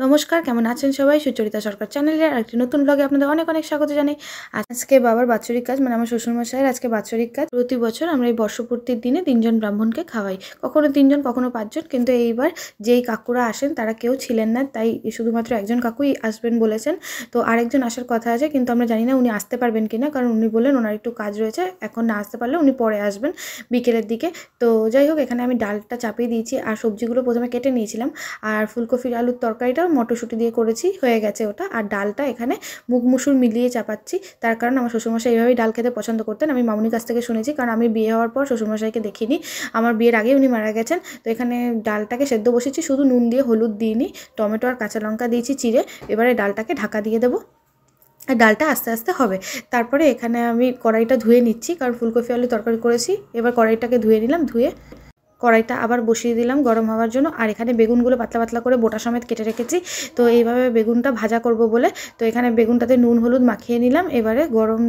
নমস্কার, কেমন আছেন সবাই? সুচরিতা সরকার চ্যানেলের আরেকটি নতুন ব্লগে আপনাদের অনেক অনেক স্বাগত জানাই। আজকে বাবার বাৎসরিক কাজ, মানে আমার শ্বশুরমশাইয়ের আজকে বাৎসরিক কাজ। প্রতি বছর আমরা এই বর্ষপূর্তির দিনে 3 জন ব্রাহ্মণকে খাওয়াই, কখনো 3 জন কখনো 5 জন, কিন্তু এইবার যেই কাকুরা আসেন তারা কেউ ছিলেন না, তাই শুধুমাত্র একজন কাকুই আসবেন বলেছেন। তো আরেকজন আসার কথা আছে, কিন্তু আমরা জানি না উনি আসতে পারবেন কিনা, কারণ উনি বললেন ওনার একটু কাজ রয়েছে, এখন না আসতে পারলে উনি পরে আসবেন বিকেলের দিকে। তো যাই হোক, এখানে আমি ডালটা চাপিয়ে দিয়েছি আর সবজিগুলো প্রথমে কেটে নিয়েছিলাম, আর ফুলকপির আলুর তরকারিটা মটরশুঁটি দিয়ে করেছি, হয়ে গেছে ওটা। আর ডালটা এখানে মুগ মুসুর মিলিয়ে চাপাচ্ছি, তার কারণ আমার শ্বশুরমশাই এইভাবেই ডাল খেতে পছন্দ করতেন। আমি মামুনির কাছ থেকে শুনেছি, কারণ আমি বিয়ে হওয়ার পর শ্বশুরমশাইকে দেখিনি, আমার বিয়ের আগেই উনি মারা গেছেন। তো এখানে ডালটাকে সেদ্ধ বসেছি, শুধু নুন দিয়ে, হলুদ দিইনি, টমেটো আর কাঁচা লঙ্কা দিয়েছি চিড়ে। এবারে ডালটাকে ঢাকা দিয়ে দেবো, আর ডালটা আস্তে আস্তে হবে। তারপরে এখানে আমি কড়াইটা ধুয়ে নিচ্ছি, কারণ ফুলকপি আলু তরকারি করেছি। এবার কড়াইটাকে ধুয়ে নিলাম, ধুয়ে কড়াইটা আবার বসিয়ে দিলাম গরম হওয়ার জন্য। আর এখানে বেগুনগুলো পাতলা পাতলা করে বোটা সমেত কেটে রেখেছি, তো এইভাবে বেগুনটা ভাজা করব বলে। তো এখানে বেগুনটাতে নুন হলুদ মাখিয়ে নিলাম, এবারে গরম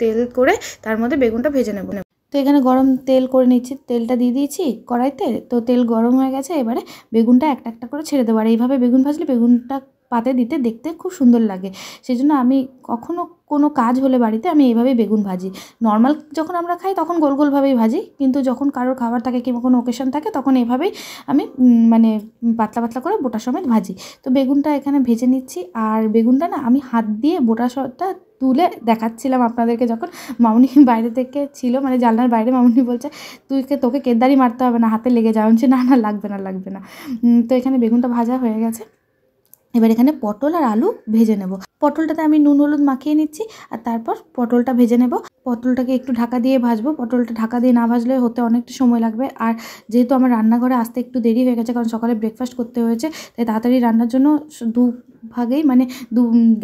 তেল করে তার মধ্যে বেগুনটা ভেজে নেব। তো এখানে গরম তেল করে নিচ্ছি, তেলটা দিয়ে দিয়েছি কড়াইতে। তো তেল গরম হয়ে গেছে, এবারে বেগুনটা একটা একটা করে ছেড়ে দেবো। আর এইভাবে বেগুন ভাজলে বেগুনটা পাতে দিতে দেখতে খুব সুন্দর লাগে, সেই জন্য আমি কখনো কোনো কাজ হলে বাড়িতে আমি এইভাবেই বেগুন ভাজি। নর্মাল যখন আমরা খাই তখন গোল গোলভাবেই ভাজি, কিন্তু যখন কারোর খাবার থাকে কিংবা কোনো ওকেশন থাকে তখন এইভাবেই আমি মানে পাতলা পাতলা করে বোটা সমেত ভাজি। তো বেগুনটা এখানে ভেজে নিচ্ছি, আর বেগুনটা না আমি হাত দিয়ে বোটাটা তুলে দেখাচ্ছিলাম আপনাদেরকে, যখন মামুনি বাইরে থেকে ছিল, মানে জানলার বাইরে। মামুনি বলছে তোকে কেদারি মারতে হবে না, হাতে লেগে যাবে। না না, লাগবে না লাগবে না। তো এখানে বেগুনটা ভাজা হয়ে গেছে, এবার এখানে পটল আর আলু ভেজে নেব। পটলটাতে আমি নুন হলুদ মাখিয়ে নিচ্ছি, আর তারপর পটলটা ভেজে নেব। পটলটাকে একটু ঢাকা দিয়ে ভাজবো, পটলটা ঢাকা দিয়ে না ভাজলে হতে অনেকটা সময় লাগবে। আর যেহেতু আমার রান্নাঘরে আসতে একটু দেরি হয়ে গেছে, কারণ সকালে ব্রেকফাস্ট করতে হয়েছে, তাই তাড়াতাড়ি রান্নার জন্য ভাগেই, মানে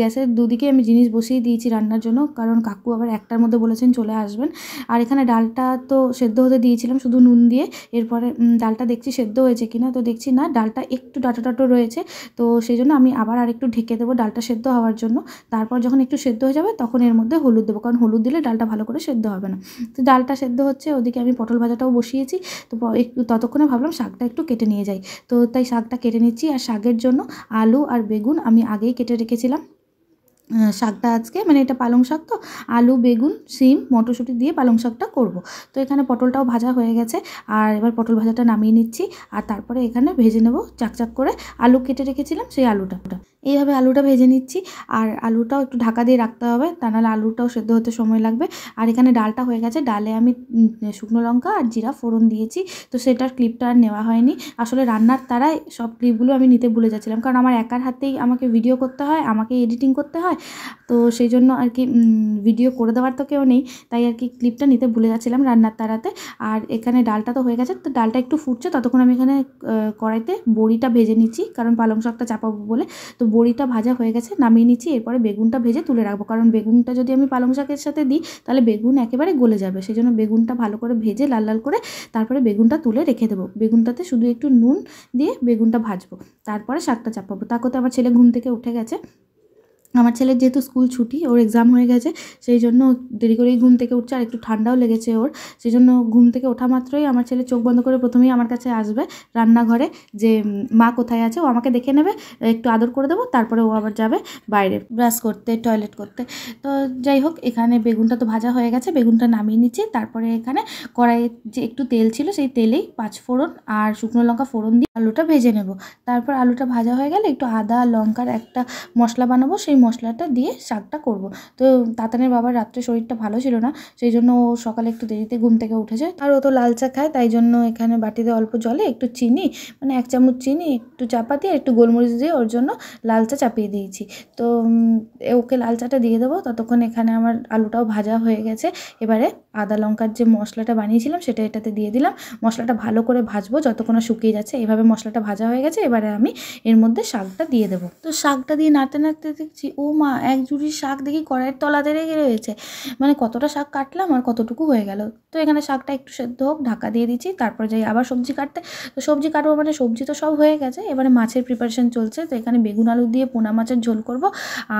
গ্যাসের দুদিকে আমি জিনিস বসিয়ে দিয়েছি রান্নার জন্য, কারণ কাকু আবার 1টার মধ্যে বলেছেন চলে আসবেন। আর এখানে ডালটা তো সেদ্ধ হতে দিয়েছিলাম শুধু নুন দিয়ে, এরপরে ডালটা দেখছি সেদ্ধ হয়েছে কিনা, তো দেখছি না, ডালটা একটু ডাটা ডাটো রয়েছে। তো সেই জন্য আমি আবার আরেকটু ঢেকে দেবো ডালটা সেদ্ধ হওয়ার জন্য। তারপর যখন একটু সেদ্ধ হয়ে যাবে তখন এর মধ্যে হলুদ দেবো, কারণ হলুদ দিলে ডালটা ভালো করে সেদ্ধ হবে না। তো ডালটা সেদ্ধ হচ্ছে, ওদিকে আমি পটল ভাজাটাও বসিয়েছি। তো একটু ততক্ষণে ভাবলাম শাকটা একটু কেটে নিয়ে যাই, তো তাই শাকটা কেটে নিচ্ছি। আর শাকের জন্য আলু আর বেগুন আমি আগেই কেটে রেখেছিলাম। শাকটা আজকে, মানে এটা পালং শাক, তো আলু বেগুন সিম মটরশুঁটি দিয়ে পালং শাকটা করব। তো এখানে পটলটাও ভাজা হয়ে গেছে, আর এবার পটল ভাজাটা নামিয়ে নিচ্ছি। আর তারপরে এখানে ভেজে নেব চাকচাক করে আলু কেটে রেখেছিলাম, সেই আলুটা এইভাবে আলুটা ভেজে নিচ্ছি। আর আলুটাও একটু ঢাকা দিয়ে রাখতে হবে, তা নাহলে আলুটাও সেদ্ধ হতে সময় লাগবে। আর এখানে ডালটা হয়ে গেছে, ডালে আমি শুকনো লঙ্কা আর জিরা ফোড়ন দিয়েছি। তো সেটার ক্লিপটা আর নেওয়া হয়নি, আসলে রান্নার তারাই সব ক্লিপগুলো আমি নিতে ভুলে যাচ্ছিলাম, কারণ আমার একার হাতেই আমাকে ভিডিও করতে হয়, আমাকে এডিটিং করতে হয়। তো সেই জন্য আর কি ভিডিও করে দেওয়ার তো কেউ নেই, তাই আর কি ক্লিপটা নিতে ভুলে যাচ্ছিলাম রান্নার তাড়াতে। আর এখানে ডালটা তো হয়ে গেছে, তো ডালটা একটু ফুটছে, ততক্ষণ আমি এখানে কড়াইতে বড়িটা ভেজে নিচ্ছি, কারণ পালং শাকটা চাপাবো বলে। তো বড়িটা ভাজা হয়ে গেছে, নামিয়ে নিচ্ছি। এরপরে বেগুনটা ভেজে তুলে রাখবো, কারণ বেগুনটা যদি আমি পালং শাকের সাথে দিই তাহলে বেগুন একেবারে গলে যাবে, সেই জন্য বেগুনটা ভালো করে ভেজে লাল লাল করে তারপরে বেগুনটা তুলে রেখে দেবো। বেগুনটাতে শুধু একটু নুন দিয়ে বেগুনটা ভাজবো, তারপরে শাকটা চাপাবো। তার করতে আমার ছেলে ঘুম থেকে উঠে গেছে। আমার ছেলের যেহেতু স্কুল ছুটি, ওর এক্সাম হয়ে গেছে, সেই জন্য দেরি করেই ঘুম থেকে উঠছে, আর একটু ঠান্ডাও লেগেছে ওর। সেই জন্য ঘুম থেকে ওঠা মাত্রই আমার ছেলে চোখ বন্ধ করে প্রথমেই আমার কাছে আসবে রান্নাঘরে, যে মা কোথায় আছে। ও আমাকে দেখে নেবে, একটু আদর করে দেবো, তারপরে ও আবার যাবে বাইরে ব্রাশ করতে, টয়লেট করতে। তো যাই হোক, এখানে বেগুনটা তো ভাজা হয়ে গেছে, বেগুনটা নামিয়ে নিচ্ছি। তারপরে এখানে কড়াইয়ে যে একটু তেল ছিল, সেই তেলেই 5 ফোড়ন আর শুকনো লঙ্কা ফোড়ন দিয়ে আলুটা ভেজে নেব। তারপর আলুটা ভাজা হয়ে গেলে একটু আদা লঙ্কার একটা মশলা বানাবো, সেই মশলাটা দিয়ে শাকটা করব। তো তাতানের বাবার রাত্রে শরীরটা ভালো ছিল না, সেই জন্য ও সকালে একটু দেরিতে ঘুম থেকে উঠেছে। আর ও তো লাল চা খায়, তাই জন্য এখানে বাটিতে অল্প জলে একটু চিনি, মানে 1 চামচ চিনি, একটু চাপা দিয়ে একটু গোলমরিচ দিয়ে ওর জন্য লাল চা চাপিয়ে দিয়েছি। তো ওকে লাল চাটা দিয়ে দেবো। ততক্ষণ এখানে আমার আলুটাও ভাজা হয়ে গেছে। এবারে আদা লঙ্কার যে মশলাটা বানিয়েছিলাম সেটা এটাতে দিয়ে দিলাম। মশলাটা ভালো করে ভাজবো যতক্ষণ না শুকিয়ে যাচ্ছে। এভাবে মশলাটা ভাজা হয়ে গেছে, এবারে আমি এর মধ্যে শাকটা দিয়ে দেবো। তো শাকটা দিয়ে নাড়তে নাড়তে দেখছি, ও মা, 1 ঝুড়ি শাক দেখি কড়াইয়ের তলাতে রেখে রয়েছে। মানে কতটা শাক কাটলাম আর কতটুকু হয়ে গেল। তো এখানে শাকটা একটু সেদ্ধ হোক, ঢাকা দিয়ে দিচ্ছি। তারপর যাই আবার সবজি কাটতে। তো সবজি কাটবো, মানে সবজি তো সব হয়ে গেছে, এবারে মাছের প্রিপারেশন চলছে। তো এখানে বেগুন আলু দিয়ে পোনা মাছের ঝোল করব,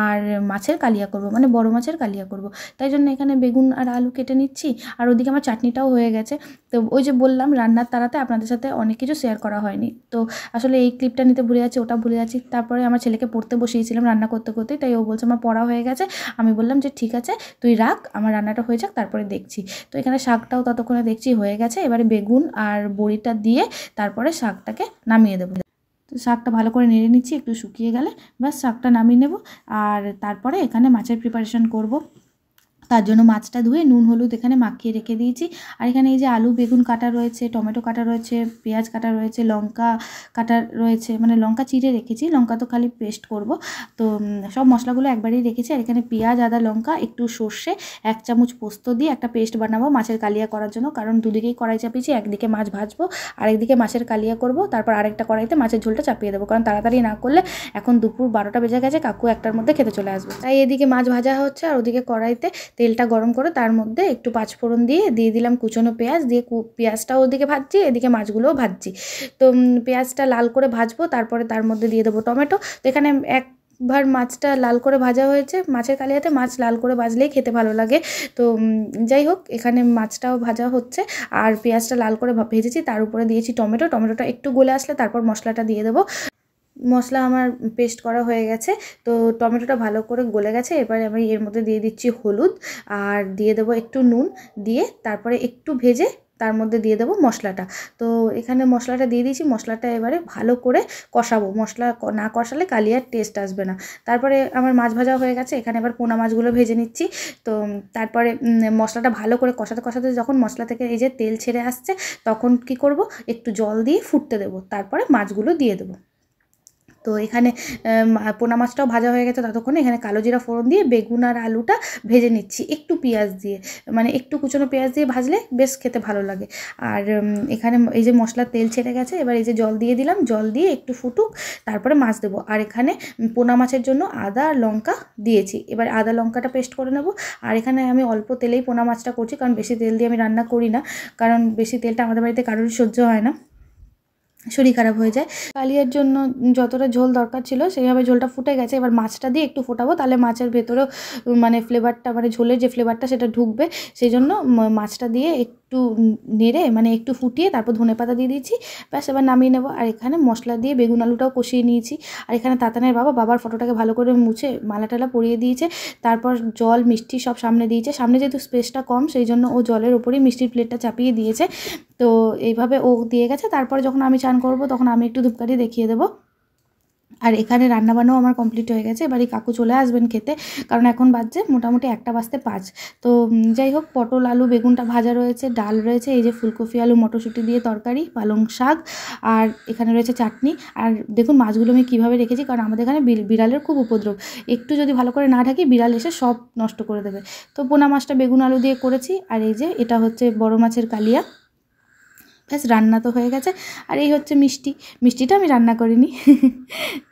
আর মাছের কালিয়া করব, মানে বড় মাছের কালিয়া করব। তাই জন্য এখানে বেগুন আর আলু কেটে নিচ্ছি। নিচ্ছি, আর ওদিকে আমার চাটনিটাও হয়ে গেছে। তো ওই যে বললাম রান্নার তাড়াতে আপনাদের সাথে অনেক কিছু শেয়ার করা হয়নি, তো আসলে এই ক্লিপটা নিতে ভুলে যাচ্ছি, ওটা ভুলে যাচ্ছি। তারপরে আমার ছেলেকে পড়তে বসিয়েছিলাম রান্না করতে করতেই, তাই ও বলছে আমার পড়া হয়ে গেছে। আমি বললাম যে ঠিক আছে তুই রাখ, আমার রান্নাটা হয়ে যাক তারপরে দেখছি। তো এখানে শাকটাও ততক্ষণে দেখছি হয়ে গেছে, এবারে বেগুন আর বড়িটা দিয়ে তারপরে শাকটাকে নামিয়ে দেবো। তো শাকটা ভালো করে নেড়ে নিচ্ছি, একটু শুকিয়ে গেলে ব্যাস শাকটা নামিয়ে নেব। আর তারপরে এখানে মাছের প্রিপারেশন করব। তার জন্য মাছটা ধুয়ে নুন হলুদ এখানে মাখিয়ে রেখে দিয়েছি। আর এখানে এই যে আলু বেগুন কাটা রয়েছে, টমেটো কাটা রয়েছে, পেঁয়াজ কাটা রয়েছে, লঙ্কা কাটা রয়েছে, মানে লঙ্কা চিড়ে রেখেছি, লঙ্কা তো খালি পেস্ট করব। তো সব মশলাগুলো একবারেই রেখেছি। আর এখানে পেঁয়াজ আদা লঙ্কা একটু সর্ষে 1 চামচ পোস্ত দিয়ে একটা পেস্ট বানাবো মাছের কালিয়া করার জন্য, কারণ দুদিকেই কড়াই চাপিয়েছি, একদিকে মাছ ভাজবো আর একদিকে মাছের কালিয়া করব, তারপর আরেকটা কড়াইতে মাছের ঝোলটা চাপিয়ে দেবো, কারণ তাড়াতাড়ি না করলে এখন দুপুর 12টা বেজে গেছে, কাকু 1টার মধ্যে খেতে চলে আসবে। তাই এদিকে মাছ ভাজা হচ্ছে আর ওদিকে কড়াইতে তেলটা গরম করে তার মধ্যে একটু পাঁচফোড়ন দিয়ে দিলাম কুচনো পেঁয়াজ, দিয়ে পেঁয়াজটাও ওদিকে ভাজছি, এদিকে মাছগুলোও ভাজছি। তো পেঁয়াজটা লাল করে ভাজবো, তারপরে তার মধ্যে দিয়ে দেবো টমেটো। তো এখানে একবার মাছটা লাল করে ভাজা হয়েছে, মাছের কালিয়াতে মাছ লাল করে ভাজলেই খেতে ভালো লাগে। তো যাই হোক এখানে মাছটাও ভাজা হচ্ছে আর পেঁয়াজটা লাল করে ভেজেছি, তার উপরে দিয়েছি টমেটোটা একটু গলে আসলে তারপর মশলাটা দিয়ে দেবো। মশলা আমার পেস্ট করা হয়ে গেছে, তো টমেটোটা ভালো করে গলে গেছে। এবারে আমি এর মধ্যে দিয়ে দিচ্ছি হলুদ আর দিয়ে দেবো একটু নুন, দিয়ে তারপরে একটু ভেজে তার মধ্যে দিয়ে দেবো মশলাটা। তো এখানে মশলাটা দিয়ে দিয়েছি, মশলাটা এবারে ভালো করে কষাবো, মশলা না কষালে কালিয়ার টেস্ট আসবে না। তারপরে আমার মাছ ভাজা হয়ে গেছে, এখানে এবার পোনা মাছগুলো ভেজে নিচ্ছি। তো তারপরে মশলাটা ভালো করে কষাতে কষাতে যখন মশলা থেকে এই যে তেল ছেড়ে আসছে, তখন কি করব, একটু জল দিয়ে ফুটতে দেবো, তারপরে মাছগুলো দিয়ে দেবো। তো এখানে পোনা মাছটাও ভাজা হয়ে গেছে, ততক্ষণে এখানে কালো জিরা ফোড়ন দিয়ে বেগুন আর আলুটা ভেজে নিচ্ছি একটু পেঁয়াজ দিয়ে, মানে একটু কুচনো পেঁয়াজ দিয়ে ভাজলে বেশ খেতে ভালো লাগে। আর এখানে এই যে মশলার তেল ছেড়ে গেছে, এবার এই যে জল দিয়ে দিলাম, জল দিয়ে একটু ফুটুক তারপরে মাছ দেবো। আর এখানে পোনা মাছের জন্য আদা আর লঙ্কা দিয়েছি, এবার আদা লঙ্কাটা পেস্ট করে নেব। আর এখানে আমি অল্প তেলেই পোনা মাছটা করছি, কারণ বেশি তেল দিয়ে আমি রান্না করি না, কারণ বেশি তেলটা আমাদের বাড়িতে কারোরই সহ্য হয় না, শরীর খারাপ হয়ে যায়। কালিয়ার জন্য যতটা ঝোল দরকার ছিল সেইভাবে ঝোলটা ফুটে গেছে, এবার মাছটা দিয়ে একটু ফোটাবো, তাহলে মাছের ভেতরেও মানে ফ্লেভারটা, মানে ঝোলের যে ফ্লেভারটা সেটা ঢুকবে, সেই জন্য মাছটা দিয়ে একটু নেড়ে মানে একটু ফুটিয়ে তারপর ধনেপাতা দিয়ে দিয়েছি, ব্যাস এবার নামিয়ে নেবো। আর এখানে মশলা দিয়ে বেগুন আলুটাও কষিয়ে নিয়েছি। আর এখানে তাতানের বাবার ফটোটাকে ভালো করে মুছে মালা টালা পরিয়ে দিয়েছে, তারপর জল মিষ্টি সব সামনে দিয়েছে, সামনে যেহেতু স্পেসটা কম সেই জন্য ও জলের ওপরেই মিষ্টির প্লেটটা চাপিয়ে দিয়েছে। তো এইভাবে ও দিয়ে গেছে, তারপরে যখন আমি চান করবো তখন আমি একটু ধূপকাঠি দেখিয়ে দেবো। আর এখানে রান্নাবান্নাও আমার কমপ্লিট হয়ে গেছে, এবারে কাকু চলে আসবেন খেতে, কারণ এখন বাজছে মোটামুটি 1টা বাজতে 5। তো যাই হোক পটল আলু বেগুনটা ভাজা রয়েছে, ডাল রয়েছে, এই যে ফুলকপি আলু মটরশুঁটি দিয়ে তরকারি, পালং শাক, আর এখানে রয়েছে চাটনি। আর দেখুন মাছগুলো আমি কীভাবে রেখেছি, কারণ আমাদের এখানে বিড়ালের খুব উপদ্রব, একটু যদি ভালো করে না ঢাকি বিড়াল এসে সব নষ্ট করে দেবে। তো পোনা মাছটা বেগুন আলু দিয়ে করেছি, আর এই যে এটা হচ্ছে বড় মাছের কালিয়া। ব্যাস রান্না তো হয়ে গেছে। আর এই হচ্ছে মিষ্টিটা আমি রান্না করিনি।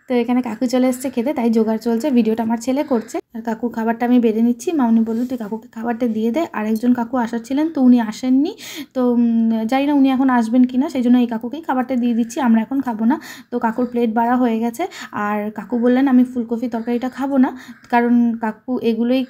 তো এখানে কাকু চলে এসছে খেতে, তাই জোগাড় চলছে, ভিডিওটা আমার ছেলে করছে। আর কাকুর খাবারটা আমি বেড়ে নিচ্ছি। মামনি বললো তুই কাকুকে খাবারটা দিয়ে দে। আরেকজন কাকু আসার ছিলেন, তো উনি আসেননি, তো জানি না উনি এখন আসবেন কি না, সেই জন্য এই কাকুকেই খাবারটা দিয়ে দিচ্ছি, আমরা এখন খাবো না। তো কাকুর প্লেট বাড়া হয়ে গেছে, আর কাকু বললেন আমি ফুলকপি তরকারিটা খাবো না, কারণ কাকু এগুলোই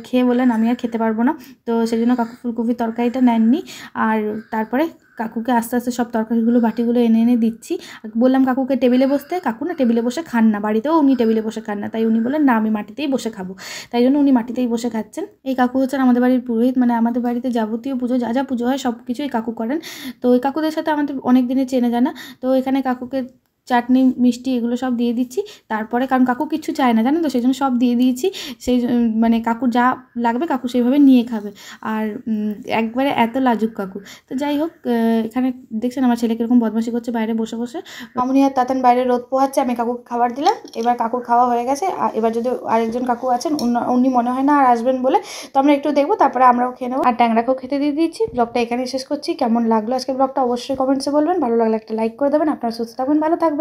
খেয়ে বললেন আমি আর খেতে পারবো না, তো সেই জন্য কাকু ফুলকপি তরকারিটা নেননি। আর তারপরে কাকুকে আস্তে আস্তে সব তরকারিগুলো বাটিগুলো এনে এনে দিচ্ছি। বললাম কাকুকে টেবিলে বসতে, কাকু না টেবিলে বসে খান না, বাড়িতেও উনি টেবিলে বসে খান না, তাই উনি বললেন না আমি মাটিতেই বসে খাবো, তাই জন্য উনি মাটিতেই বসে খাচ্ছেন। এই কাকু হচ্ছেন আমাদের বাড়ির পুরোহিত, মানে আমাদের বাড়িতে যাবতীয় পুজো যা যা পুজো হয় সব কিছুই কাকু করেন। তো ওই কাকুদের সাথে আমাদের অনেক দিনে চেনে জানা। তো এখানে কাকুকে চাটনি মিষ্টি এগুলো সব দিয়ে দিচ্ছি, তারপরে কারণ কাকু কিছু চায় না জানেন তো, সেই জন্য সব দিয়ে দিয়েছি। সেই মানে কাকু যা লাগবে কাকু সেইভাবে নিয়ে খাবে, আর একবারে এত লাজুক কাকু। তো যাই হোক এখানে দেখছেন আমার ছেলে কীরকম বদমাশি করছে বাইরে বসে বসে। মামুনি আর তাতান বাইরে রোদ পোহাচ্ছে, আমি কাকুকে খাবার দিলাম, এবার কাকুর খাওয়া হয়ে গেছে। আর এবার যদি আরেকজন কাকু আছেন উনি মনে হয় না আর আসবেন বলে, তো আমরা একটু দেখবো, তারপরে আমরাও খেয়ে নেবো। আর ট্যাংরাকেও খেতে দিয়ে দিচ্ছি। ব্লগটা এখানে শেষ করছি। কেমন লাগলো আজকের ব্লগটা অবশ্যই কমেন্টসে বলবেন, ভালো লাগলে একটা লাইক করে দেবেন। আপনারা সুস্থ থাকবেন, ভালো থাকবেন।